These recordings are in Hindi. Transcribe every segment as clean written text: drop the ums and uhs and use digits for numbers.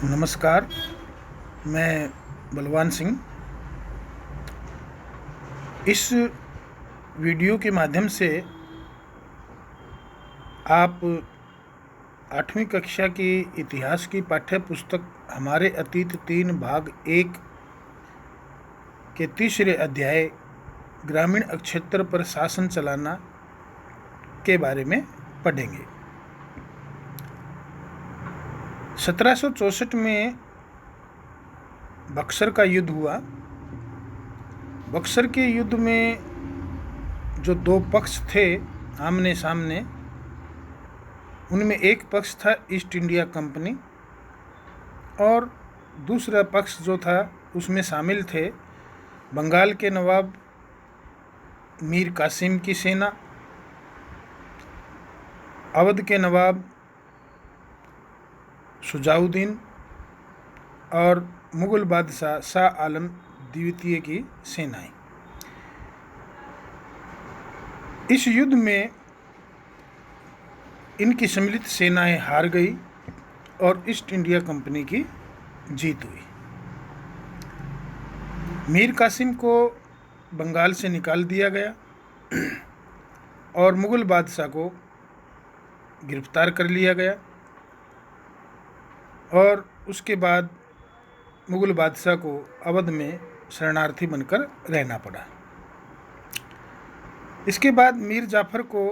नमस्कार, मैं बलवान सिंह। इस वीडियो के माध्यम से आप 8वीं कक्षा की इतिहास की पाठ्य पुस्तक हमारे अतीत 3 भाग 1 के तीसरे अध्याय ग्रामीण क्षेत्र पर शासन चलाना के बारे में पढ़ेंगे। 1764 में बक्सर का युद्ध हुआ। बक्सर के युद्ध में जो दो पक्ष थे आमने सामने, उनमें एक पक्ष था ईस्ट इंडिया कंपनी और दूसरा पक्ष जो था उसमें शामिल थे बंगाल के नवाब मीर कासिम की सेना, अवध के नवाब शुजाउद्दीन और मुगल बादशाह शाह आलम द्वितीय की सेनाएं। इस युद्ध में इनकी सम्मिलित सेनाएं हार गई और ईस्ट इंडिया कंपनी की जीत हुई। मीर कासिम को बंगाल से निकाल दिया गया और मुगल बादशाह को गिरफ्तार कर लिया गया और उसके बाद मुगल बादशाह को अवध में शरणार्थी बनकर रहना पड़ा। इसके बाद मीर जाफर को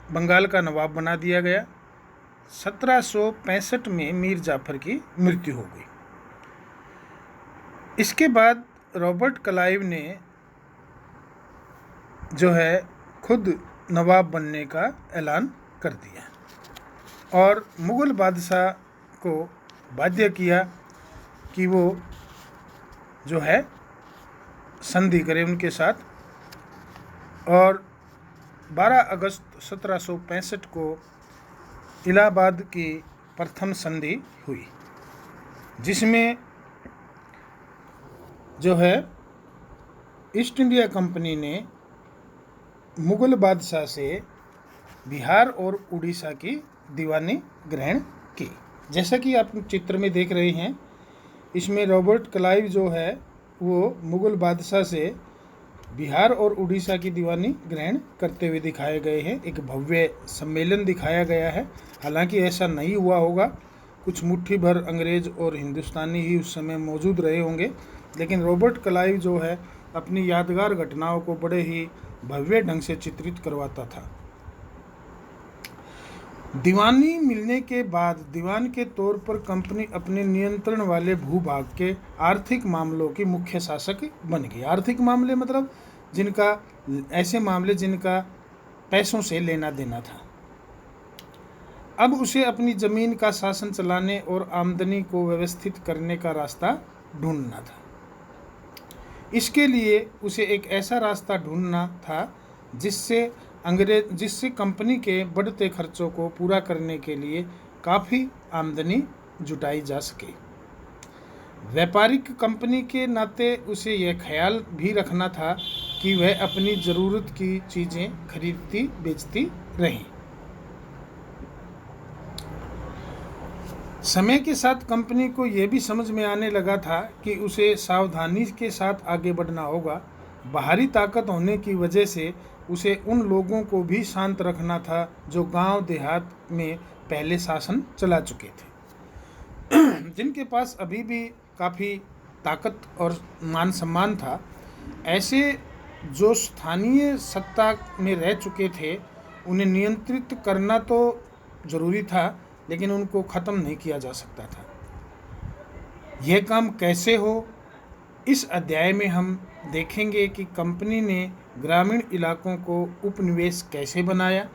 बंगाल का नवाब बना दिया गया। 1765 में मीर जाफर की मृत्यु हो गई। इसके बाद रॉबर्ट क्लाइव ने जो है खुद नवाब बनने का ऐलान कर दिया और मुगल बादशाह को बाध्य किया कि वो जो है संधि करे उनके साथ, और 12 अगस्त 1765 को इलाहाबाद की प्रथम संधि हुई, जिसमें जो है ईस्ट इंडिया कंपनी ने मुगल बादशाह से बिहार और उड़ीसा की दीवानी ग्रहण की। जैसा कि आप चित्र में देख रहे हैं, इसमें रॉबर्ट क्लाइव जो है वो मुगल बादशाह से बिहार और उड़ीसा की दीवानी ग्रहण करते हुए दिखाए गए हैं। एक भव्य सम्मेलन दिखाया गया है। हालांकि ऐसा नहीं हुआ होगा, कुछ मुट्ठी भर अंग्रेज और हिंदुस्तानी ही उस समय मौजूद रहे होंगे, लेकिन रॉबर्ट क्लाइव जो है अपनी यादगार घटनाओं को बड़े ही भव्य ढंग से चित्रित करवाता था। दीवानी मिलने के बाद दीवान के तौर पर कंपनी अपने नियंत्रण वाले भूभाग के आर्थिक मामलों की मुख्य शासक बन गई। आर्थिक मामले मतलब ऐसे मामले जिनका पैसों से लेना देना था। अब उसे अपनी जमीन का शासन चलाने और आमदनी को व्यवस्थित करने का रास्ता ढूंढना था। इसके लिए उसे एक ऐसा रास्ता ढूंढना था जिससे कंपनी के बढ़ते खर्चों को पूरा करने के लिए काफ़ी आमदनी जुटाई जा सके। व्यापारिक कंपनी के नाते उसे यह ख्याल भी रखना था कि वह अपनी ज़रूरत की चीज़ें खरीदती बेचती रही। समय के साथ कंपनी को यह भी समझ में आने लगा था कि उसे सावधानी के साथ आगे बढ़ना होगा। बाहरी ताकत होने की वजह से उसे उन लोगों को भी शांत रखना था जो गांव देहात में पहले शासन चला चुके थे, जिनके पास अभी भी काफ़ी ताकत और मान सम्मान था। ऐसे जो स्थानीय सत्ता में रह चुके थे उन्हें नियंत्रित करना तो ज़रूरी था, लेकिन उनको ख़त्म नहीं किया जा सकता था। यह काम कैसे हो, इस अध्याय में हम देखेंगे कि कंपनी ने ग्रामीण इलाकों को उपनिवेश कैसे बनाया,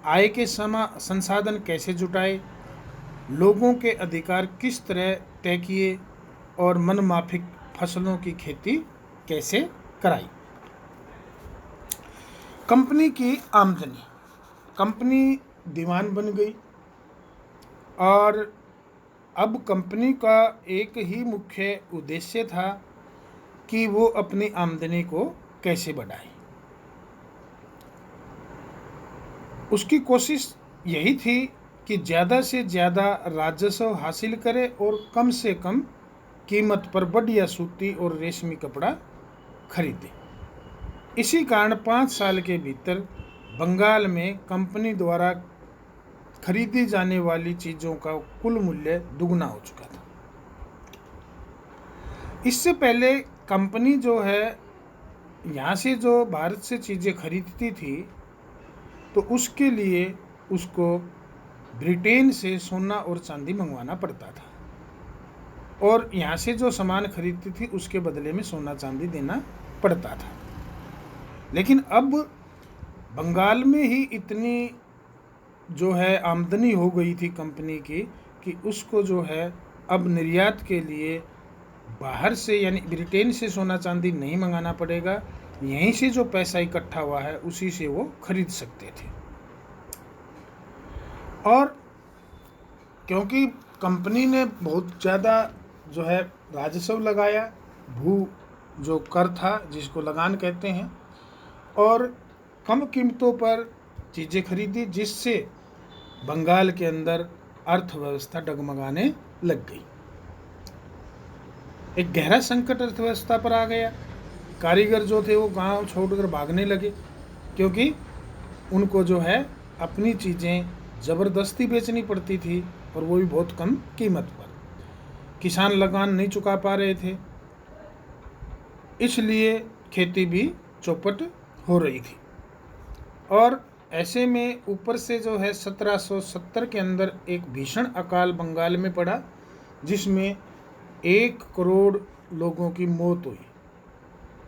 आय के संसाधन कैसे जुटाए, लोगों के अधिकार किस तरह तय किए और मनमाफिक फसलों की खेती कैसे कराई। कंपनी की आमदनी। कंपनी दीवान बन गई और अब कंपनी का एक ही मुख्य उद्देश्य था कि वो अपनी आमदनी को कैसे बढ़ाए। उसकी कोशिश यही थी कि ज़्यादा से ज़्यादा राजस्व हासिल करे और कम से कम कीमत पर बढ़िया सूती और रेशमी कपड़ा खरीदे। इसी कारण 5 साल के भीतर बंगाल में कंपनी द्वारा खरीदी जाने वाली चीज़ों का कुल मूल्य दुगना हो चुका था। इससे पहले कंपनी जो है यहाँ से जो भारत से चीज़ें खरीदती थी तो उसके लिए उसको ब्रिटेन से सोना और चांदी मंगवाना पड़ता था और यहाँ से जो सामान खरीदती थी उसके बदले में सोना चांदी देना पड़ता था। लेकिन अब बंगाल में ही इतनी जो है आमदनी हो गई थी कंपनी की कि उसको जो है अब निर्यात के लिए बाहर से यानी ब्रिटेन से सोना चांदी नहीं मंगाना पड़ेगा, यहीं से जो पैसा इकट्ठा हुआ है उसी से वो खरीद सकते थे। और क्योंकि कंपनी ने बहुत ज़्यादा जो है राजस्व लगाया, भू जो कर था जिसको लगान कहते हैं, और कम कीमतों पर चीज़ें खरीदी, जिससे बंगाल के अंदर अर्थव्यवस्था डगमगाने लग गई। एक गहरा संकट अर्थव्यवस्था पर आ गया। कारीगर जो थे वो गांव छोड़कर भागने लगे क्योंकि उनको जो है अपनी चीज़ें ज़बरदस्ती बेचनी पड़ती थी और वो भी बहुत कम कीमत पर। किसान लगान नहीं चुका पा रहे थे, इसलिए खेती भी चौपट हो रही थी। और ऐसे में ऊपर से जो है 1770 के अंदर एक भीषण अकाल बंगाल में पड़ा, जिसमें 1 करोड़ लोगों की मौत हुई।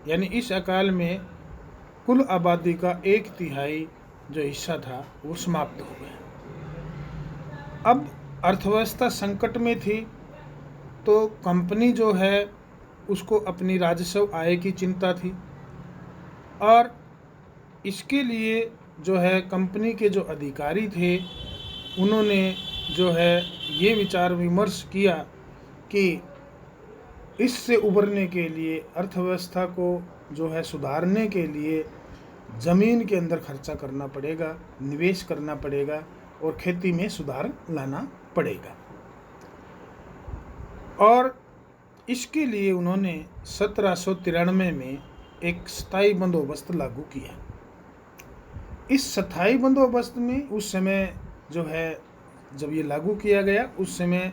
यानी इस अकाल में कुल आबादी का 1/3 जो हिस्सा था वो समाप्त हो गया। अब अर्थव्यवस्था संकट में थी तो कंपनी जो है उसको अपनी राजस्व आय की चिंता थी और इसके लिए जो है कंपनी के जो अधिकारी थे उन्होंने जो है ये विचार विमर्श किया कि इससे उबरने के लिए, अर्थव्यवस्था को जो है सुधारने के लिए ज़मीन के अंदर खर्चा करना पड़ेगा, निवेश करना पड़ेगा और खेती में सुधार लाना पड़ेगा। और इसके लिए उन्होंने 1793 में एक स्थायी बंदोबस्त लागू किया। इस स्थायी बंदोबस्त में उस समय जो है जब ये लागू किया गया उस समय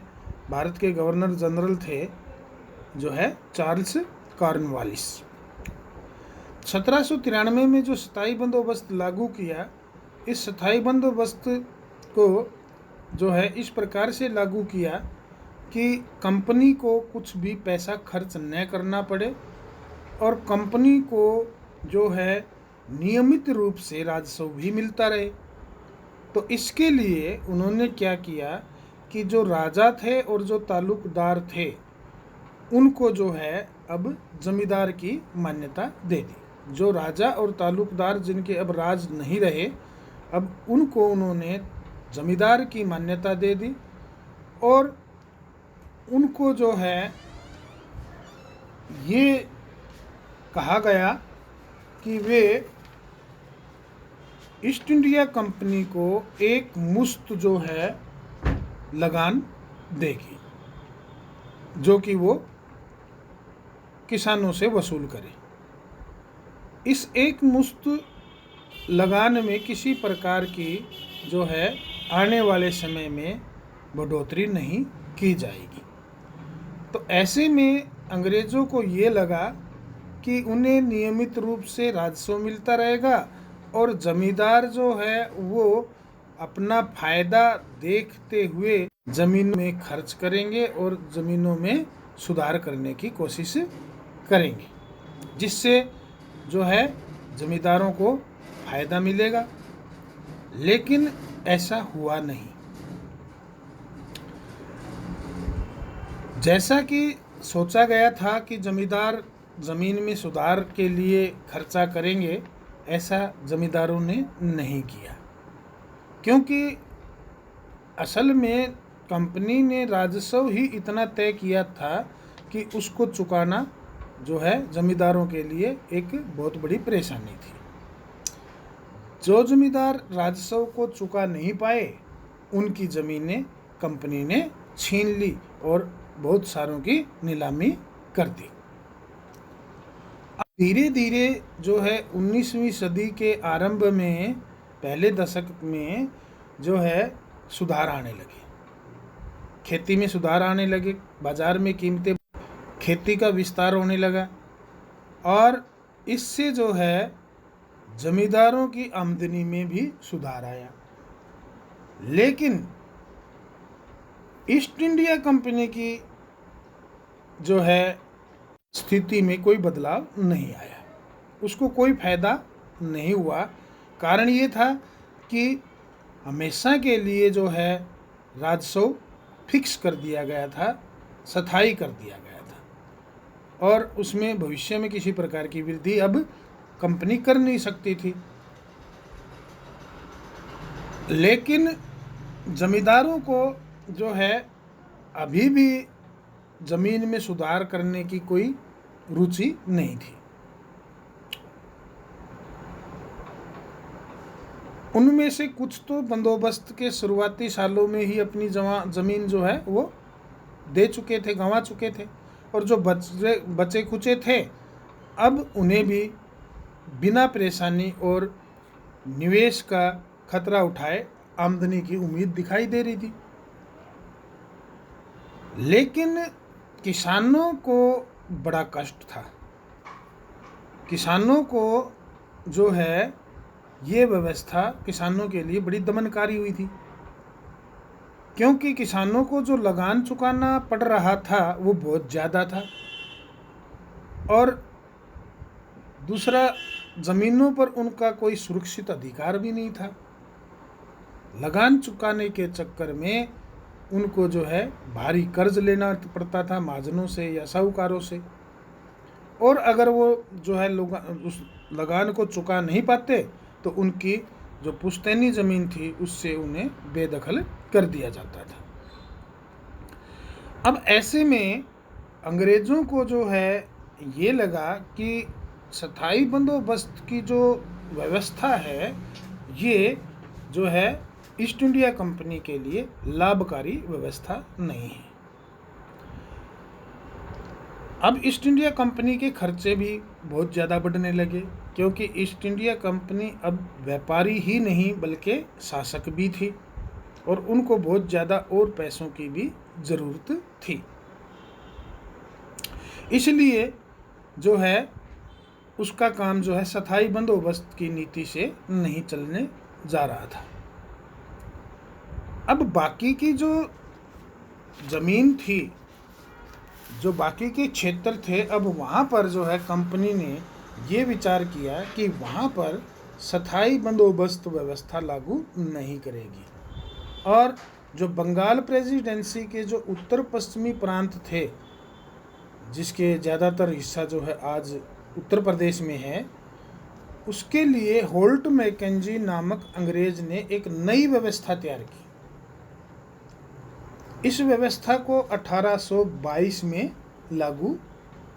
भारत के गवर्नर जनरल थे जो है चार्ल्स कॉर्नवालिस। 1793 में जो स्थायी बंदोबस्त लागू किया, इस स्थायी बंदोबस्त को जो है इस प्रकार से लागू किया कि कंपनी को कुछ भी पैसा खर्च न करना पड़े और कंपनी को जो है नियमित रूप से राजस्व भी मिलता रहे। तो इसके लिए उन्होंने क्या किया कि जो राजा थे और जो तालुकदार थे उनको जो है अब जमींदार की मान्यता दे दी। जो राजा और तालुकदार जिनके अब राज नहीं रहे, अब उनको उन्होंने जमींदार की मान्यता दे दी और उनको जो है ये कहा गया कि वे ईस्ट इंडिया कंपनी को एक मुश्त जो है लगान देगी, जो कि वो किसानों से वसूल करे। इस एक मुश्त लगान में किसी प्रकार की जो है आने वाले समय में बढ़ोतरी नहीं की जाएगी। तो ऐसे में अंग्रेज़ों को ये लगा कि उन्हें नियमित रूप से राजस्व मिलता रहेगा और जमींदार जो है वो अपना फ़ायदा देखते हुए ज़मीन में खर्च करेंगे और ज़मीनों में सुधार करने की कोशिश करेंगे, जिससे जो है जमींदारों को फ़ायदा मिलेगा। लेकिन ऐसा हुआ नहीं। जैसा कि सोचा गया था कि जमींदार ज़मीन में सुधार के लिए खर्चा करेंगे, ऐसा जमींदारों ने नहीं किया, क्योंकि असल में कंपनी ने राजस्व ही इतना तय किया था कि उसको चुकाना जो है जमींदारों के लिए एक बहुत बड़ी परेशानी थी। जो जमींदार राजस्व को चुका नहीं पाए उनकी ज़मीनें कंपनी ने छीन ली और बहुत सारों की नीलामी कर दी। धीरे धीरे जो है 19वीं सदी के आरंभ में, पहले दशक में जो है सुधार आने लगे, खेती में सुधार आने लगे, बाजार में कीमतें, खेती का विस्तार होने लगा और इससे जो है जमींदारों की आमदनी में भी सुधार आया। लेकिन ईस्ट इंडिया कंपनी की जो है स्थिति में कोई बदलाव नहीं आया, उसको कोई फायदा नहीं हुआ। कारण ये था कि हमेशा के लिए जो है राजस्व फिक्स कर दिया गया था, स्थायी कर दिया गया था और उसमें भविष्य में किसी प्रकार की वृद्धि अब कंपनी कर नहीं सकती थी। लेकिन जमींदारों को जो है अभी भी ज़मीन में सुधार करने की कोई रुचि नहीं थी। उनमें से कुछ तो बंदोबस्त के शुरुआती सालों में ही अपनी ज़मीन जो है वो दे चुके थे, गंवा चुके थे, और जो बचे खुचे थे अब उन्हें भी बिना परेशानी और निवेश का खतरा उठाए आमदनी की उम्मीद दिखाई दे रही थी। लेकिन किसानों को बड़ा कष्ट था। किसानों को जो है ये व्यवस्था किसानों के लिए बड़ी दमनकारी हुई थी, क्योंकि किसानों को जो लगान चुकाना पड़ रहा था वो बहुत ज़्यादा था और दूसरा ज़मीनों पर उनका कोई सुरक्षित अधिकार भी नहीं था। लगान चुकाने के चक्कर में उनको जो है भारी कर्ज लेना पड़ता था महाजनों से या साहूकारों से, और अगर वो जो है लोग उस लगान को चुका नहीं पाते तो उनकी जो पुश्तैनी ज़मीन थी उससे उन्हें बेदखल कर दिया जाता था। अब ऐसे में अंग्रेज़ों को जो है ये लगा कि स्थायी बंदोबस्त की जो व्यवस्था है ये जो है ईस्ट इंडिया कंपनी के लिए लाभकारी व्यवस्था नहीं है। अब ईस्ट इंडिया कंपनी के खर्चे भी बहुत ज़्यादा बढ़ने लगे, क्योंकि ईस्ट इंडिया कंपनी अब व्यापारी ही नहीं बल्कि शासक भी थी और उनको बहुत ज़्यादा और पैसों की भी ज़रूरत थी। इसलिए जो है उसका काम जो है स्थायी बंदोबस्त की नीति से नहीं चलने जा रहा था। अब बाकी की जो ज़मीन थी, जो बाकी के क्षेत्र थे, अब वहाँ पर जो है कंपनी ने ये विचार किया कि वहाँ पर स्थायी बंदोबस्त व्यवस्था लागू नहीं करेगी और जो बंगाल प्रेसिडेंसी के जो उत्तर पश्चिमी प्रांत थे, जिसके ज़्यादातर हिस्सा जो है आज उत्तर प्रदेश में है, उसके लिए होल्ट मैकेंजी नामक अंग्रेज ने एक नई व्यवस्था तैयार की। इस व्यवस्था को 1822 में लागू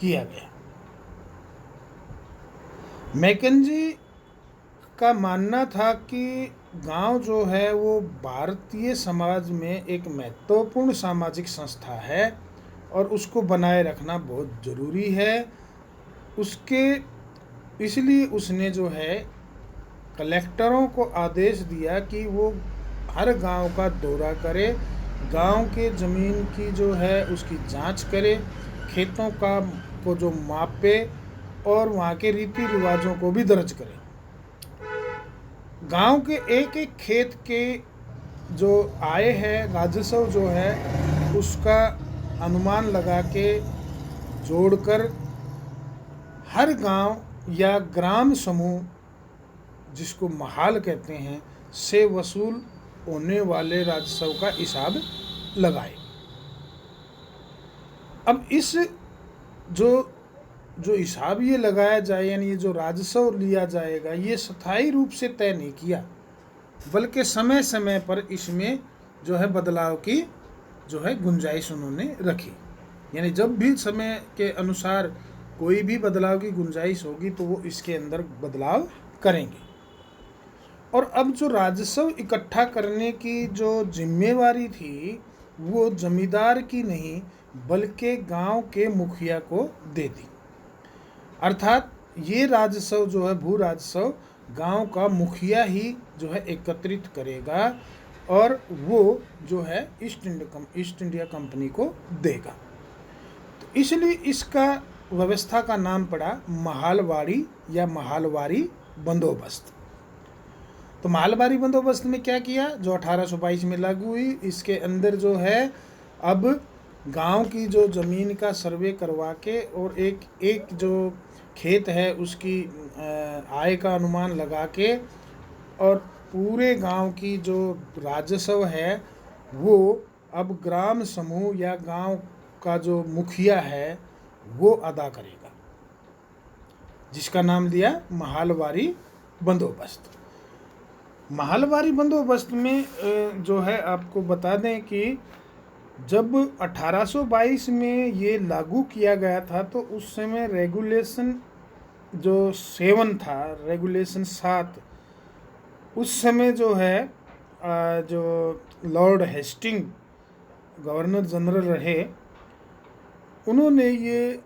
किया गया। मैकेंजी का मानना था कि गांव जो है वो भारतीय समाज में एक महत्वपूर्ण सामाजिक संस्था है और उसको बनाए रखना बहुत ज़रूरी है। इसलिए उसने जो है कलेक्टरों को आदेश दिया कि वो हर गांव का दौरा करे, गांव के ज़मीन की जो है उसकी जांच करे, खेतों को जो मापे और वहाँ के रीति रिवाजों को भी दर्ज करे। गांव के एक एक खेत के जो आय है, राजस्व जो है, उसका अनुमान लगा के जोड़कर हर गांव या ग्राम समूह, जिसको महाल कहते हैं, से वसूल होने वाले राजस्व का हिसाब लगाए। अब इस जो हिसाब ये लगाया जाए, यानी ये जो राजस्व लिया जाएगा, ये स्थायी रूप से तय नहीं किया, बल्कि समय समय पर इसमें जो है बदलाव की जो है गुंजाइश उन्होंने रखी। यानी जब भी समय के अनुसार कोई भी बदलाव की गुंजाइश होगी तो वो इसके अंदर बदलाव करेंगे। और अब जो राजस्व इकट्ठा करने की जो जिम्मेवारी थी वो जमींदार की नहीं बल्कि गांव के मुखिया को दे दी। अर्थात ये राजस्व जो है भू राजस्व गांव का मुखिया ही जो है एकत्रित करेगा और वो जो है ईस्ट इंडिया कंपनी को देगा। तो इसलिए इसका व्यवस्था का नाम पड़ा महालवाड़ी या महालवारी बंदोबस्त। तो महालवारी बंदोबस्त में क्या किया, जो 1822 में लागू हुई, इसके अंदर जो है अब गांव की जो ज़मीन का सर्वे करवा के और एक एक जो खेत है उसकी आय का अनुमान लगा के और पूरे गांव की जो राजस्व है वो अब ग्राम समूह या गांव का जो मुखिया है वो अदा करेगा, जिसका नाम दिया महालवारी बंदोबस्त। महालवारी बंदोबस्त में जो है आपको बता दें कि जब 1822 में ये लागू किया गया था तो उस समय रेगुलेशन जो 7 था, रेगुलेशन 7, उस समय जो है जो लॉर्ड हेस्टिंग गवर्नर जनरल रहे, उन्होंने ये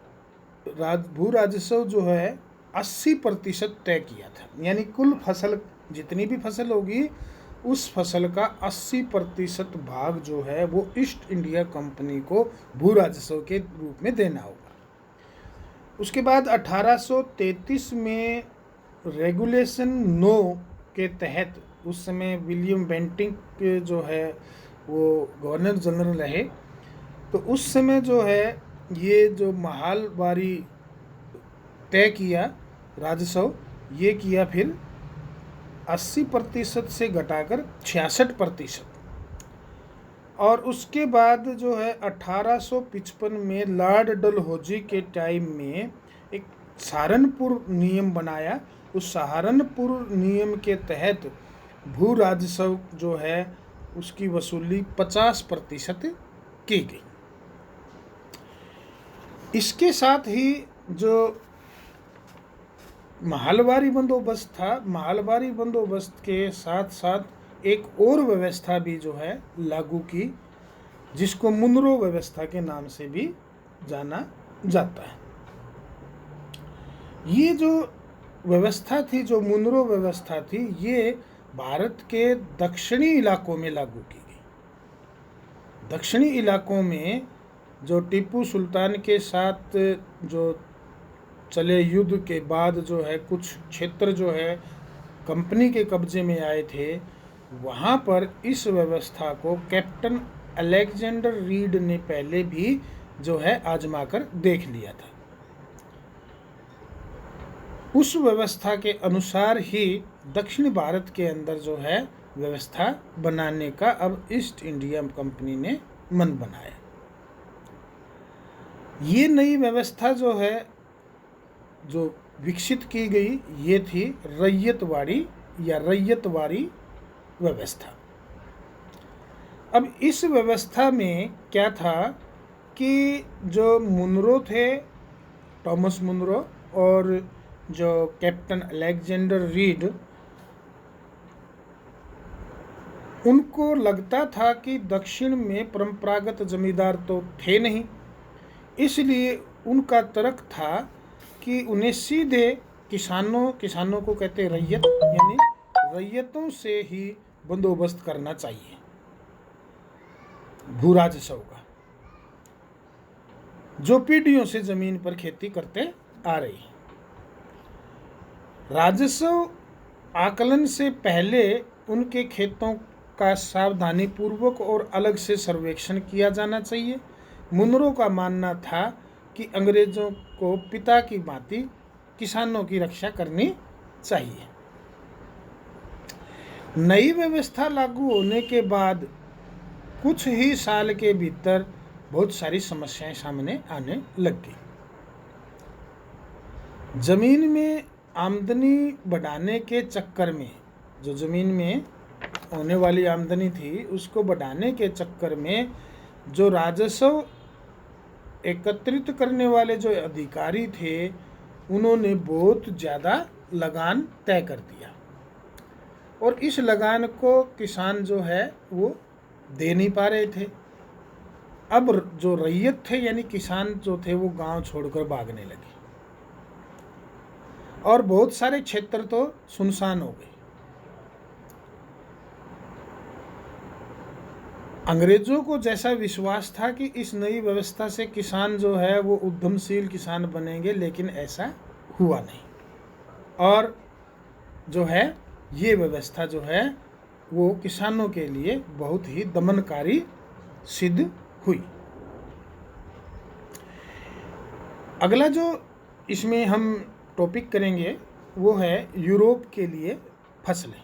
भू राजस्व जो है 80% तय किया था। यानी कुल फसल, जितनी भी फसल होगी उस फसल का 80% भाग जो है वो ईस्ट इंडिया कंपनी को भू राजस्व के रूप में देना होगा। उसके बाद 1833 में रेगुलेशन 9 के तहत, उस समय विलियम बेंटिंक जो है वो गवर्नर जनरल रहे, तो उस समय जो है ये जो महालवारी तय किया राजस्व, ये किया फिर 80% से घटाकर 66%। और उसके बाद जो है 1855 में लॉर्ड डलहौजी के टाइम में एक सहारनपुर नियम बनाया। उस सहारनपुर नियम के तहत भू राजस्व जो है उसकी वसूली 50% की गई। इसके साथ ही जो महालवारी बंदोबस्त था, महालवारी बंदोबस्त के साथ साथ एक और व्यवस्था भी जो है लागू की, जिसको मुनरो व्यवस्था के नाम से भी जाना जाता है। ये जो व्यवस्था थी, जो मुनरो व्यवस्था थी, ये भारत के दक्षिणी इलाकों में लागू की गई। दक्षिणी इलाकों में जो टीपू सुल्तान के साथ जो चले युद्ध के बाद जो है कुछ क्षेत्र जो है कंपनी के कब्जे में आए थे, वहाँ पर इस व्यवस्था को कैप्टन अलेक्जेंडर रीड ने पहले भी जो है आजमा कर देख लिया था। उस व्यवस्था के अनुसार ही दक्षिण भारत के अंदर जो है व्यवस्था बनाने का अब ईस्ट इंडिया कंपनी ने मन बनाया। ये नई व्यवस्था जो है जो विकसित की गई, ये थी रैयतवाड़ी या रैयतवारी व्यवस्था। अब इस व्यवस्था में क्या था कि जो मुनरो थे, टॉमस मुनरो, और जो कैप्टन अलेक्जेंडर रीड, उनको लगता था कि दक्षिण में परंपरागत जमींदार तो थे नहीं, इसलिए उनका तर्क था कि उन्हें सीधे किसानों को कहते रैयत, यानी रैयतों से ही बंदोबस्त करना चाहिए भू राजस्व का, जो पीढ़ियों से जमीन पर खेती करते आ रही है। राजस्व आकलन से पहले उनके खेतों का सावधानी पूर्वक और अलग से सर्वेक्षण किया जाना चाहिए। मुनरो का मानना था कि अंग्रेजों को पिता की भांति किसानों की रक्षा करनी चाहिए। नई व्यवस्था लागू होने के बाद कुछ ही साल के भीतर बहुत सारी समस्याएं सामने आने लग गई। जमीन में आमदनी बढ़ाने के चक्कर में, जो जमीन में होने वाली आमदनी थी उसको बढ़ाने के चक्कर में जो राजस्व एकत्रित करने वाले जो अधिकारी थे, उन्होंने बहुत ज़्यादा लगान तय कर दिया। और इस लगान को किसान जो है वो दे नहीं पा रहे थे। अब जो रैयत थे यानी किसान जो थे वो गांव छोड़कर भागने लगे और बहुत सारे क्षेत्र तो सुनसान हो गए। अंग्रेजों को जैसा विश्वास था कि इस नई व्यवस्था से किसान जो है वो उद्यमशील किसान बनेंगे, लेकिन ऐसा हुआ नहीं और जो है ये व्यवस्था जो है वो किसानों के लिए बहुत ही दमनकारी सिद्ध हुई। अगला जो इसमें हम टॉपिक करेंगे वो है यूरोप के लिए फसलें।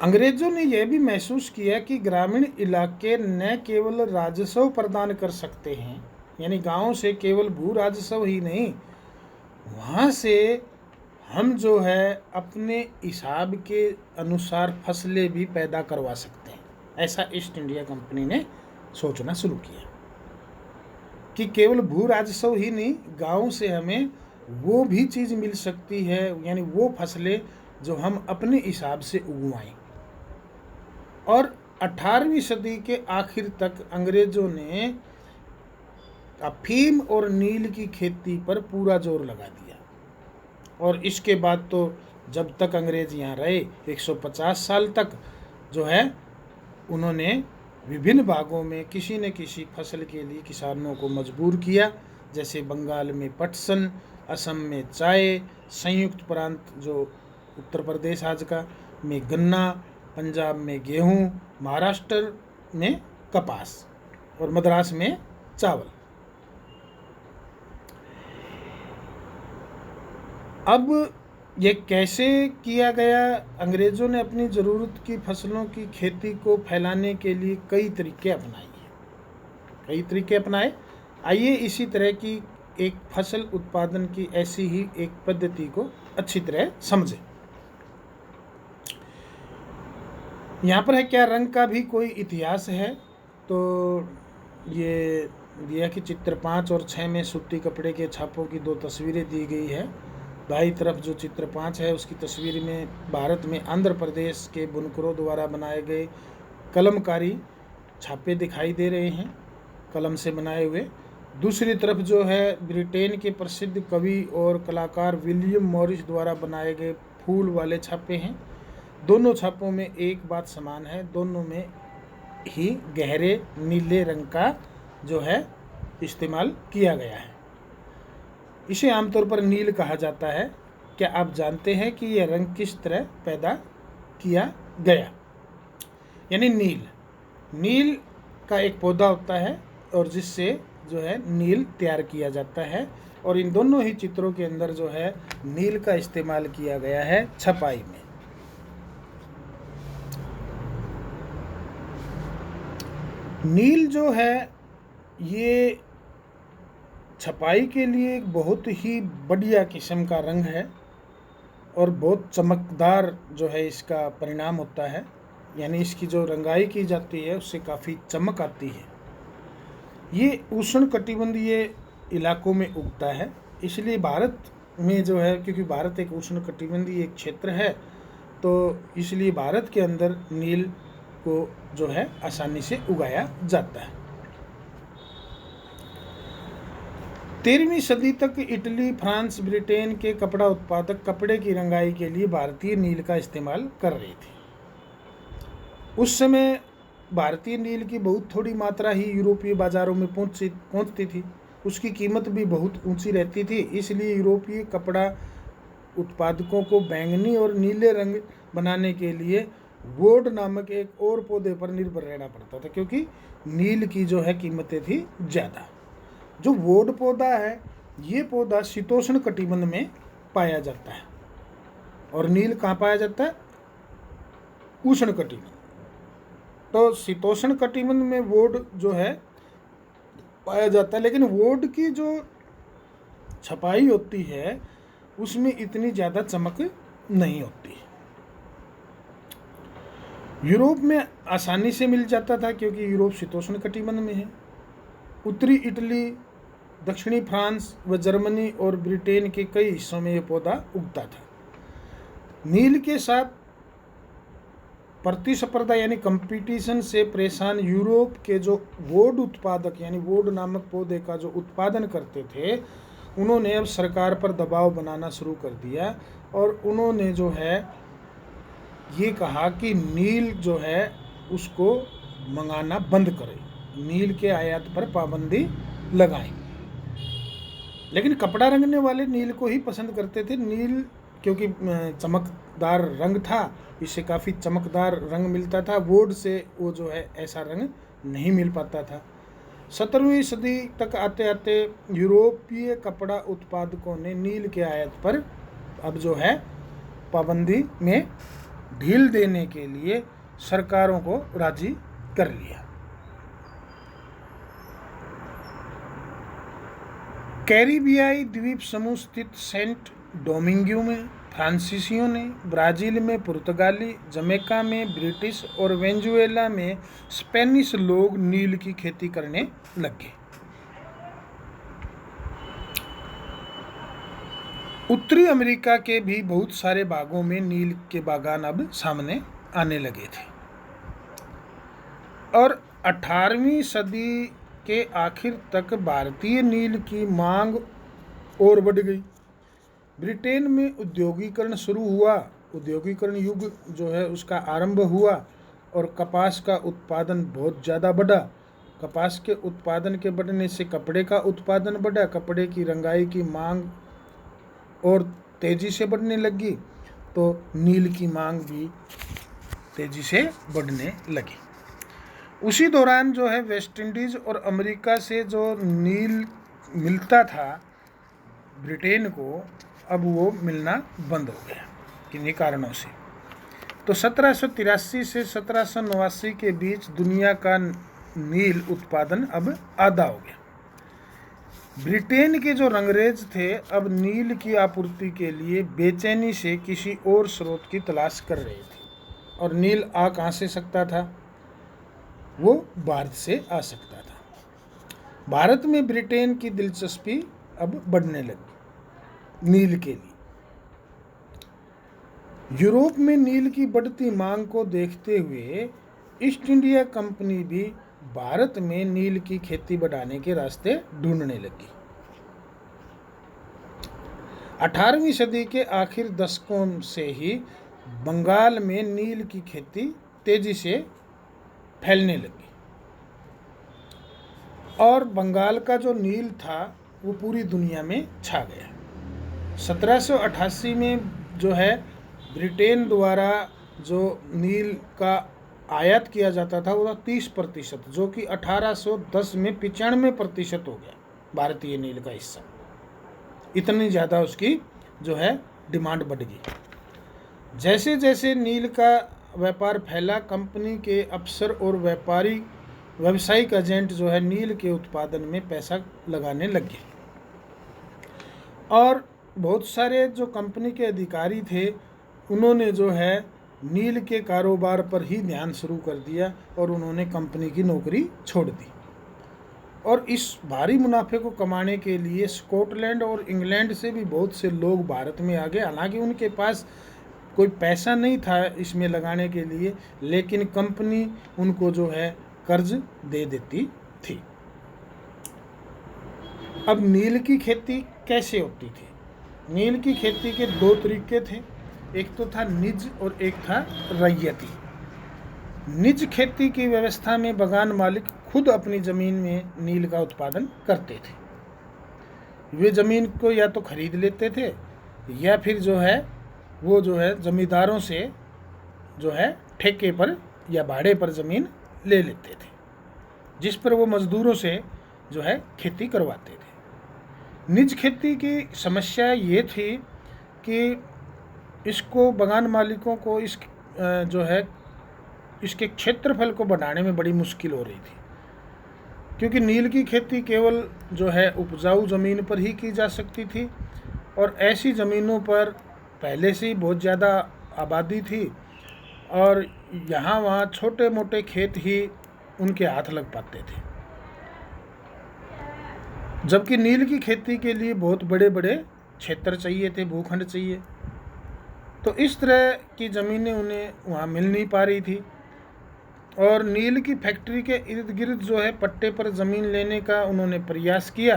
अंग्रेजों ने यह भी महसूस किया कि ग्रामीण इलाके न केवल राजस्व प्रदान कर सकते हैं, यानी गांवों से केवल भू राजस्व ही नहीं, वहाँ से हम जो है अपने हिसाब के अनुसार फसलें भी पैदा करवा सकते हैं। ऐसा ईस्ट इंडिया कंपनी ने सोचना शुरू किया कि केवल भू राजस्व ही नहीं, गांव से हमें वो भी चीज़ मिल सकती है, यानी वो फसलें जो हम अपने हिसाब से उगवाएं। और 18वीं सदी के आखिर तक अंग्रेजों ने अफीम और नील की खेती पर पूरा जोर लगा दिया और इसके बाद तो जब तक अंग्रेज यहाँ रहे 150 साल तक जो है उन्होंने विभिन्न भागों में किसी न किसी फसल के लिए किसानों को मजबूर किया। जैसे बंगाल में पटसन, असम में चाय, संयुक्त प्रांत जो उत्तर प्रदेश आज का में गन्ना, पंजाब में गेहूं, महाराष्ट्र में कपास और मद्रास में चावल। अब ये कैसे किया गया? अंग्रेज़ों ने अपनी ज़रूरत की फसलों की खेती को फैलाने के लिए कई तरीके अपनाए। आइए इसी तरह की एक फसल उत्पादन की ऐसी ही एक पद्धति को अच्छी तरह समझें। यहाँ पर है क्या रंग का भी कोई इतिहास है, तो ये दिया कि चित्र 5 और 6 में सूती कपड़े के छापों की 2 तस्वीरें दी गई है। दाईं तरफ जो चित्र 5 है उसकी तस्वीर में भारत में आंध्र प्रदेश के बुनकरों द्वारा बनाए गए कलमकारी छापे दिखाई दे रहे हैं, कलम से बनाए हुए। दूसरी तरफ जो है ब्रिटेन के प्रसिद्ध कवि और कलाकार विलियम मॉरिस द्वारा बनाए गए फूल वाले छापे हैं। दोनों छापों में एक बात समान है, दोनों में ही गहरे नीले रंग का जो है इस्तेमाल किया गया है। इसे आमतौर पर नील कहा जाता है। क्या आप जानते हैं कि यह रंग किस तरह पैदा किया गया? यानी नील का एक पौधा होता है और जिससे जो है नील तैयार किया जाता है और इन दोनों ही चित्रों के अंदर जो है नील का इस्तेमाल किया गया है छपाई में। नील जो है ये छपाई के लिए एक बहुत ही बढ़िया किस्म का रंग है और बहुत चमकदार जो है इसका परिणाम होता है, यानी इसकी जो रंगाई की जाती है उससे काफ़ी चमक आती है। ये उष्णकटिबंधीय इलाकों में उगता है, इसलिए भारत में जो है, क्योंकि भारत एक उष्णकटिबंधीय एक क्षेत्र है, तो इसलिए भारत के अंदर नील को जो है आसानी से उगाया जाता है। 13वीं सदी तक इटली, फ्रांस, ब्रिटेन के कपड़ा उत्पादक कपड़े की रंगाई के लिए भारतीय नील का इस्तेमाल कर रहे थे। उस समय भारतीय नील की बहुत थोड़ी मात्रा ही यूरोपीय बाजारों में पहुंचती थी। उसकी कीमत भी बहुत ऊंची रहती थी, इसलिए यूरोपीय कपड़ा उत्पादकों को बैंगनी और नीले रंग बनाने के लिए वोड नामक एक और पौधे पर निर्भर रहना पड़ता था, क्योंकि नील की जो है कीमतें थी ज़्यादा। जो वोड पौधा है ये पौधा शीतोष्ण कटिबंध में पाया जाता है और नील कहाँ पाया जाता है? उष्ण कटिबंध। तो शीतोष्ण कटिबंध में वोड जो है पाया जाता है, लेकिन वोड की जो छपाई होती है उसमें इतनी ज़्यादा चमक नहीं होती। यूरोप में आसानी से मिल जाता था क्योंकि यूरोप शीतोष्ण कटिबंध में है। उत्तरी इटली, दक्षिणी फ्रांस व जर्मनी और ब्रिटेन के कई हिस्सों में यह पौधा उगता था। नील के साथ प्रतिस्पर्धा यानी कंपटीशन से परेशान यूरोप के जो वुड उत्पादक यानी वुड नामक पौधे का जो उत्पादन करते थे, उन्होंने अब सरकार पर दबाव बनाना शुरू कर दिया और उन्होंने जो है ये कहा कि नील जो है उसको मंगाना बंद करें, नील के आयात पर पाबंदी लगाएं। लेकिन कपड़ा रंगने वाले नील को ही पसंद करते थे। नील क्योंकि चमकदार रंग था, इससे काफ़ी चमकदार रंग मिलता था, वुड से वो जो है ऐसा रंग नहीं मिल पाता था। 17वीं सदी तक आते आते यूरोपीय कपड़ा उत्पादकों ने नील के आयात पर अब जो है पाबंदी में ढील देने के लिए सरकारों को राजी कर लिया। कैरिबियाई द्वीप समूह स्थित सेंट डोमिंगो में फ्रांसीसियों ने, ब्राज़ील में पुर्तगाली, जमैका में ब्रिटिश और वेनेजुएला में स्पेनिश लोग नील की खेती करने लगे। उत्तरी अमेरिका के भी बहुत सारे भागों में नील के बागान अब सामने आने लगे थे और 18वीं सदी के आखिर तक भारतीय नील की मांग और बढ़ गई। ब्रिटेन में औद्योगिकरण शुरू हुआ, औद्योगिकरण युग जो है उसका आरंभ हुआ और कपास का उत्पादन बहुत ज़्यादा बढ़ा। कपास के उत्पादन के बढ़ने से कपड़े का उत्पादन बढ़ा, कपड़े की रंगाई की मांग और तेज़ी से बढ़ने लगी, तो नील की मांग भी तेज़ी से बढ़ने लगी। उसी दौरान जो है वेस्ट इंडीज़ और अमेरिका से जो नील मिलता था ब्रिटेन को, अब वो मिलना बंद हो गया किन्हीं कारणों से। तो 1783 से 1789 के बीच दुनिया का नील उत्पादन अब आधा हो गया। ब्रिटेन के जो रंगरेज थे अब नील की आपूर्ति के लिए बेचैनी से किसी और स्रोत की तलाश कर रहे थे। और नील आ कहाँ से सकता था? वो भारत से आ सकता था। भारत में ब्रिटेन की दिलचस्पी अब बढ़ने लगी नील के लिए। यूरोप में नील की बढ़ती मांग को देखते हुए ईस्ट इंडिया कंपनी भी भारत में नील की खेती बढ़ाने के रास्ते ढूंढने लगी। 18वीं सदी के आखिर दशकों से ही बंगाल में नील की खेती तेजी से फैलने लगी और बंगाल का जो नील था वो पूरी दुनिया में छा गया। 1788 में जो है ब्रिटेन द्वारा जो नील का आयात किया जाता था वो था 30%, जो कि 1810 में 95% हो गया भारतीय नील का हिस्सा। इतनी ज़्यादा उसकी जो है डिमांड बढ़ गई। जैसे जैसे नील का व्यापार फैला, कंपनी के अफसर और व्यावसायिक एजेंट जो है नील के उत्पादन में पैसा लगाने लगे और बहुत सारे जो कंपनी के अधिकारी थे उन्होंने जो है नील के कारोबार पर ही ध्यान शुरू कर दिया और उन्होंने कंपनी की नौकरी छोड़ दी। और इस भारी मुनाफे को कमाने के लिए स्कॉटलैंड और इंग्लैंड से भी बहुत से लोग भारत में आ गए। हालांकि उनके पास कोई पैसा नहीं था इसमें लगाने के लिए, लेकिन कंपनी उनको जो है कर्ज दे देती थी। अब नील की खेती कैसे होती थी? नील की खेती के दो तरीके थे, एक तो था निज और एक था रैयती। निज खेती की व्यवस्था में बगान मालिक खुद अपनी ज़मीन में नील का उत्पादन करते थे। वे ज़मीन को या तो खरीद लेते थे या फिर जो है वो जो है ज़मींदारों से जो है ठेके पर या भाड़े पर ज़मीन ले लेते थे, जिस पर वो मज़दूरों से जो है खेती करवाते थे। निज खेती की समस्या ये थी कि इसको बगान मालिकों को इस जो है इसके क्षेत्रफल को बढ़ाने में बड़ी मुश्किल हो रही थी, क्योंकि नील की खेती केवल जो है उपजाऊ ज़मीन पर ही की जा सकती थी और ऐसी ज़मीनों पर पहले से ही बहुत ज़्यादा आबादी थी और यहाँ वहाँ छोटे मोटे खेत ही उनके हाथ लग पाते थे, जबकि नील की खेती के लिए बहुत बड़े बड़े क्षेत्र चाहिए थे, भूखंड चाहिए। तो इस तरह की ज़मीनें उन्हें वहाँ मिल नहीं पा रही थी और नील की फैक्ट्री के इर्द गिर्द जो है पट्टे पर ज़मीन लेने का उन्होंने प्रयास किया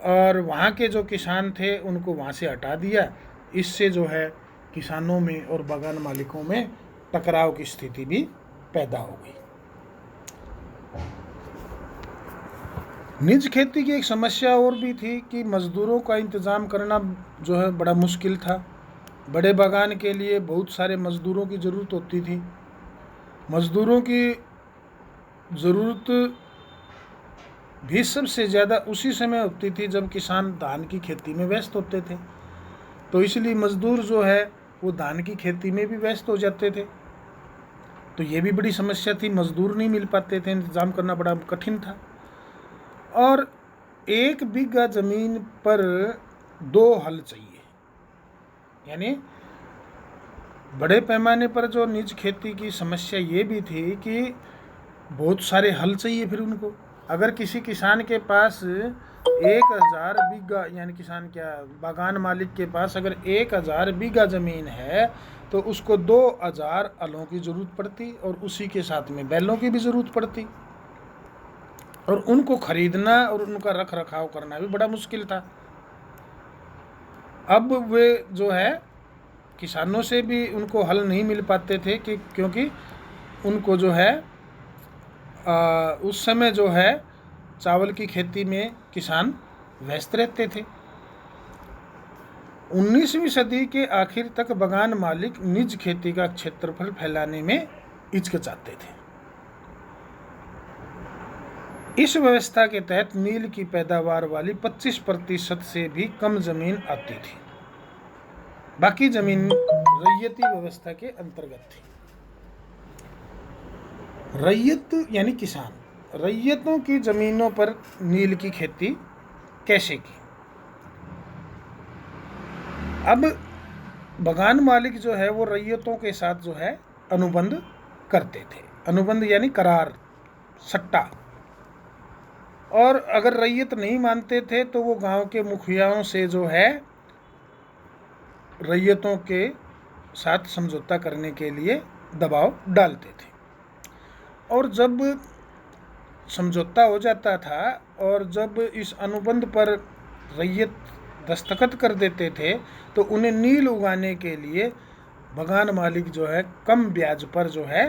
और वहाँ के जो किसान थे उनको वहाँ से हटा दिया। इससे जो है किसानों में और बागान मालिकों में टकराव की स्थिति भी पैदा हो गई। निज खेती की एक समस्या और भी थी कि मज़दूरों का इंतज़ाम करना जो है बड़ा मुश्किल था। बड़े बागान के लिए बहुत सारे मज़दूरों की ज़रूरत होती थी। मज़दूरों की ज़रूरत भी सबसे ज़्यादा उसी समय होती थी जब किसान धान की खेती में व्यस्त होते थे, तो इसलिए मज़दूर जो है वो धान की खेती में भी व्यस्त हो जाते थे। तो ये भी बड़ी समस्या थी, मज़दूर नहीं मिल पाते थे, इंतज़ाम करना बड़ा कठिन था। और 1 बीघा ज़मीन पर 2 हल चाहिए, यानी बड़े पैमाने पर जो निज खेती की समस्या ये भी थी कि बहुत सारे हल चाहिए। फिर उनको अगर किसी किसान के पास 1000 बीघा, यानी किसान क्या, बागान मालिक के पास अगर 1000 बीघा ज़मीन है तो उसको 2000 हलों की ज़रूरत पड़ती और उसी के साथ में बैलों की भी ज़रूरत पड़ती और उनको खरीदना और उनका रख रखाव करना भी बड़ा मुश्किल था। अब वे जो है किसानों से भी उनको हल नहीं मिल पाते थे कि क्योंकि उनको जो है उस समय जो है चावल की खेती में किसान व्यस्त रहते थे। 19वीं सदी के आखिर तक बागान मालिक निज खेती का क्षेत्रफल फैलाने में हिचकिचाते थे। इस व्यवस्था के तहत नील की पैदावार वाली 25% से भी कम जमीन आती थी। बाकी जमीन रैयती व्यवस्था के अंतर्गत थी। रैयत यानी किसान, रैयतों की ज़मीनों पर नील की खेती कैसे की? अब बागान मालिक जो है वो रैयतों के साथ जो है अनुबंध करते थे। अनुबंध यानी करार, सट्टा। और अगर रैयत नहीं मानते थे तो वो गांव के मुखियाओं से जो है रैयतों के साथ समझौता करने के लिए दबाव डालते थे। और जब समझौता हो जाता था और जब इस अनुबंध पर रैयत दस्तखत कर देते थे तो उन्हें नील उगाने के लिए बागान मालिक जो है कम ब्याज पर जो है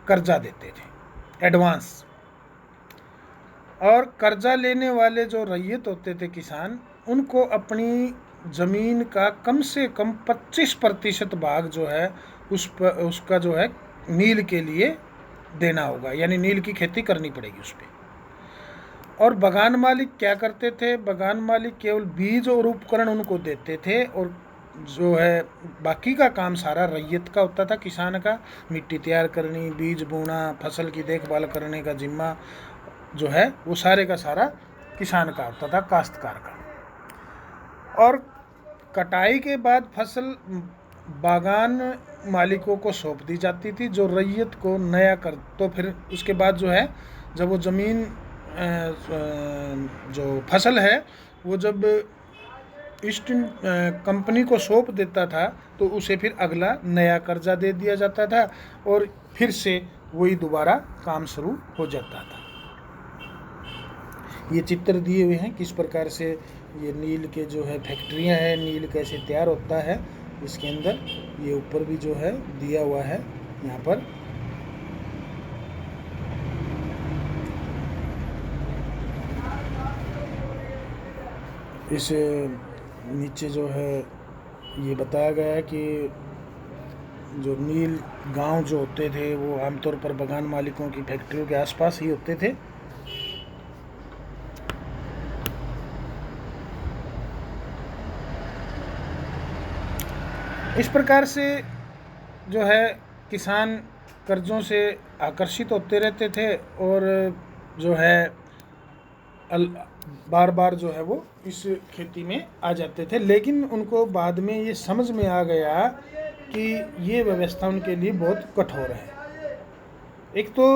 कर्जा देते थे, एडवांस। और कर्जा लेने वाले जो रैयत होते थे किसान, उनको अपनी ज़मीन का कम से कम 25% भाग जो है उसका जो है नील के लिए देना होगा, यानी नील की खेती करनी पड़ेगी उस पर। और बागान मालिक क्या करते थे? बागान मालिक केवल बीज और उपकरण उनको देते थे और जो है बाकी का काम सारा रैयत का होता था, किसान का। मिट्टी तैयार करनी, बीज बोना, फसल की देखभाल करने का जिम्मा जो है वो सारे का सारा किसान का होता था, काश्तकार का। और कटाई के बाद फसल बागान मालिकों को सौंप दी जाती थी जो रैयत को नया कर। तो फिर उसके बाद जो है जब वो ज़मीन जो फसल है वो जब ईस्ट कंपनी को सौंप देता था तो उसे फिर अगला नया कर्जा दे दिया जाता था और फिर से वही दोबारा काम शुरू हो जाता था। ये चित्र दिए हुए हैं किस प्रकार से ये नील के जो है फैक्ट्रियां हैं, नील कैसे तैयार होता है इसके अंदर। ये ऊपर भी जो है दिया हुआ है यहाँ पर। इस नीचे जो है ये बताया गया है कि जो नील गांव जो होते थे वो आमतौर पर बागान मालिकों की फैक्ट्रियों के आसपास ही होते थे। इस प्रकार से जो है किसान कर्ज़ों से आकर्षित होते रहते थे और जो है बार बार जो है वो इस खेती में आ जाते थे। लेकिन उनको बाद में ये समझ में आ गया कि ये व्यवस्था उनके लिए बहुत कठोर है। एक तो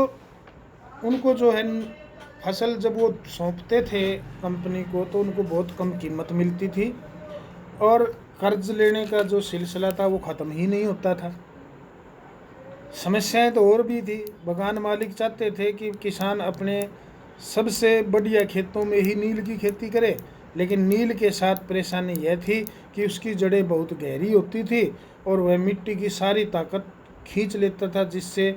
उनको जो है फसल जब वो सौंपते थे कंपनी को तो उनको बहुत कम कीमत मिलती थी और कर्ज लेने का जो सिलसिला था वो ख़त्म ही नहीं होता था। समस्याएं तो और भी थी। बगान मालिक चाहते थे कि किसान अपने सबसे बढ़िया खेतों में ही नील की खेती करे, लेकिन नील के साथ परेशानी यह थी कि उसकी जड़ें बहुत गहरी होती थी और वह मिट्टी की सारी ताकत खींच लेता था, जिससे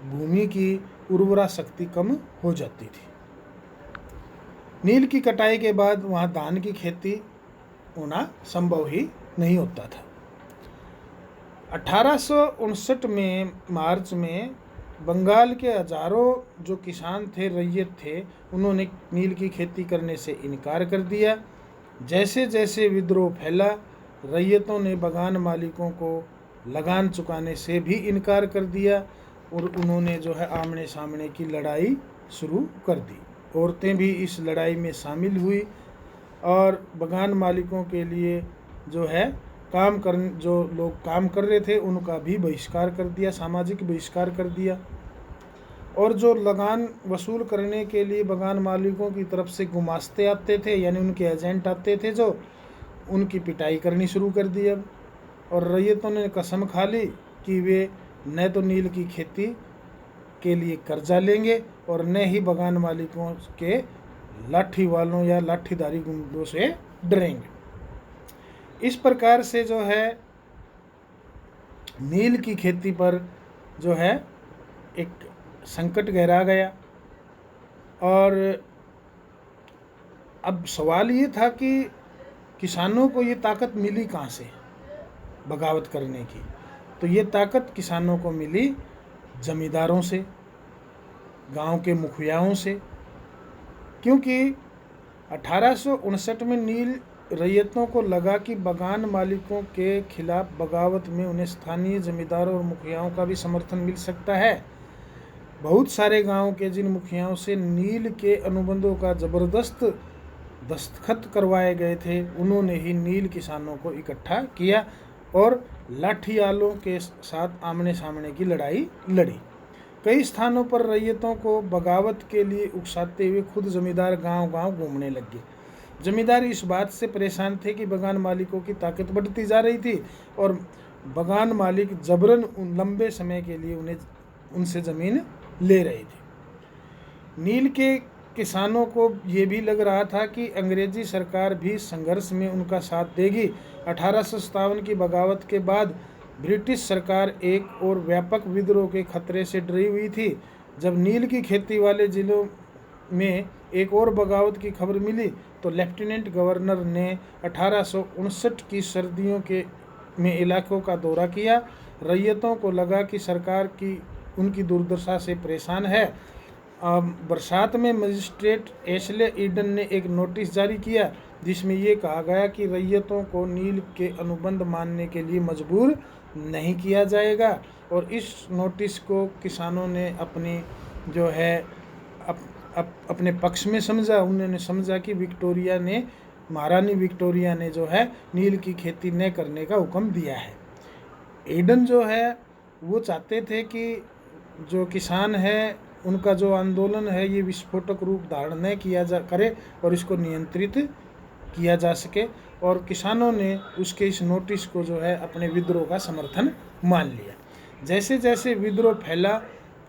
भूमि की उर्वरा शक्ति कम हो जाती थी। नील की कटाई के बाद वहाँ धान की खेती होना संभव ही नहीं होता था। 1859 में मार्च में बंगाल के हजारों जो किसान थे, रैयत थे, उन्होंने नील की खेती करने से इनकार कर दिया। जैसे जैसे विद्रोह फैला, रैयतों ने बगान मालिकों को लगान चुकाने से भी इनकार कर दिया और उन्होंने जो है आमने सामने की लड़ाई शुरू कर दी। औरतें भी इस लड़ाई में शामिल हुई और बगान मालिकों के लिए जो है जो लोग काम कर रहे थे उनका भी बहिष्कार कर दिया, सामाजिक बहिष्कार कर दिया। और जो लगान वसूल करने के लिए बगान मालिकों की तरफ से गुमास्ते आते थे, यानी उनके एजेंट आते थे, जो उनकी पिटाई करनी शुरू कर दी अब। और रैयतों ने कसम खा ली कि वे न तो नील की खेती के लिए कर्जा लेंगे और न ही बगान मालिकों के लाठी वालों या लाठीधारी गुंडों से डरेंगे। इस प्रकार से जो है नील की खेती पर जो है एक संकट गहरा गया। और अब सवाल ये था कि किसानों को ये ताकत मिली कहाँ से बगावत करने की। तो ये ताकत किसानों को मिली जमींदारों से, गांव के मुखियाओं से, क्योंकि 1859 में नील रैयतों को लगा कि बगान मालिकों के खिलाफ बगावत में उन्हें स्थानीय जमींदारों और मुखियाओं का भी समर्थन मिल सकता है। बहुत सारे गांव के जिन मुखियाओं से नील के अनुबंधों का ज़बरदस्त दस्तखत करवाए गए थे, उन्होंने ही नील किसानों को इकट्ठा किया और लाठियालों के साथ आमने सामने की लड़ाई लड़ी। कई स्थानों पर रैयतों को बगावत के लिए उकसाते हुए खुद जमींदार गांव-गांव घूमने लग गए। जमींदार इस बात से परेशान थे कि बगान मालिकों की ताकत बढ़ती जा रही थी और बगान मालिक जबरन लंबे समय के लिए उनसे ज़मीन ले रहे थे। नील के किसानों को ये भी लग रहा था कि अंग्रेजी सरकार भी संघर्ष में उनका साथ देगी। 1857 की बगावत के बाद ब्रिटिश सरकार एक और व्यापक विद्रोह के खतरे से डरी हुई थी। जब नील की खेती वाले जिलों में एक और बगावत की खबर मिली तो लेफ्टिनेंट गवर्नर ने 1859 की सर्दियों में इलाकों का दौरा किया। रैयतों को लगा कि सरकार की उनकी दुर्दशा से परेशान है। बरसात में मजिस्ट्रेट एशले ईडन ने एक नोटिस जारी किया जिसमें ये कहा गया कि रैयतों को नील के अनुबंध मानने के लिए मजबूर नहीं किया जाएगा। और इस नोटिस को किसानों ने अपनी जो है अपने पक्ष में समझा। उन्होंने समझा कि महारानी विक्टोरिया ने जो है नील की खेती न करने का हुक्म दिया है। ईडन जो है वो चाहते थे कि जो किसान है उनका जो आंदोलन है ये विस्फोटक रूप धारण न करे और इसको नियंत्रित किया जा सके। और किसानों ने उसके इस नोटिस को जो है अपने विद्रोह का समर्थन मान लिया। जैसे जैसे विद्रोह फैला,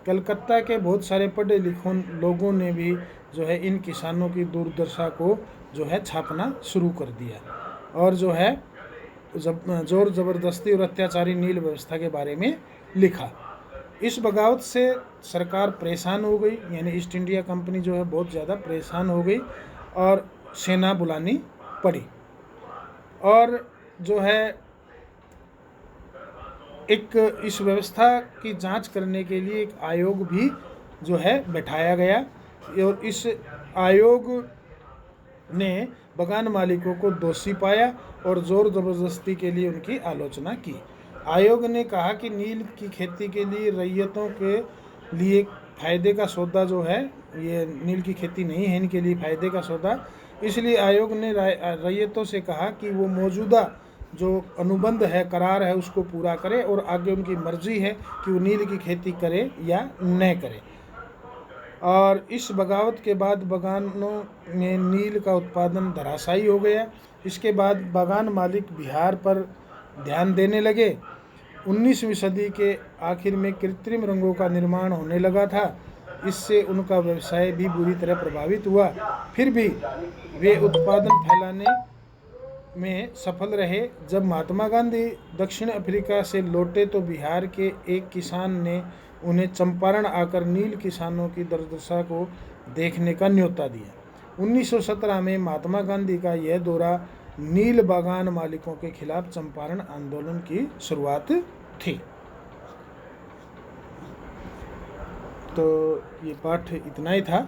कलकत्ता के बहुत सारे पढ़े लिखे लोगों ने भी जो है इन किसानों की दुर्दशा को जो है छापना शुरू कर दिया और जो है जोर ज़बरदस्ती और अत्याचारी नील व्यवस्था के बारे में लिखा। इस बगावत से सरकार परेशान हो गई, यानी ईस्ट इंडिया कंपनी जो है बहुत ज़्यादा परेशान हो गई और सेना बुलानी पड़ी। और जो है एक इस व्यवस्था की जांच करने के लिए एक आयोग भी जो है बैठाया गया और इस आयोग ने बगान मालिकों को दोषी पाया और ज़ोर ज़बरदस्ती के लिए उनकी आलोचना की। आयोग ने कहा कि नील की खेती के लिए रैयतों के लिए फ़ायदे का सौदा जो है, ये नील की खेती नहीं है इनके लिए फ़ायदे का सौदा। इसलिए आयोग ने रैयतों से कहा कि वो मौजूदा जो अनुबंध है, करार है, उसको पूरा करे और आगे उनकी मर्जी है कि वो नील की खेती करे या न करे। और इस बगावत के बाद बागानों में नील का उत्पादन धराशायी हो गया। इसके बाद बागान मालिक बिहार पर ध्यान देने लगे। 19वीं सदी के आखिर में कृत्रिम रंगों का निर्माण होने लगा था। इससे उनका व्यवसाय भी बुरी तरह प्रभावित हुआ। फिर भी वे उत्पादन फैलाने में सफल रहे। जब महात्मा गांधी दक्षिण अफ्रीका से लौटे तो बिहार के एक किसान ने उन्हें चंपारण आकर नील किसानों की दुर्दशा को देखने का न्योता दिया। 1917 में महात्मा गांधी का यह दौरा नील बागान मालिकों के खिलाफ चंपारण आंदोलन की शुरुआत थी। तो ये पाठ इतना ही था।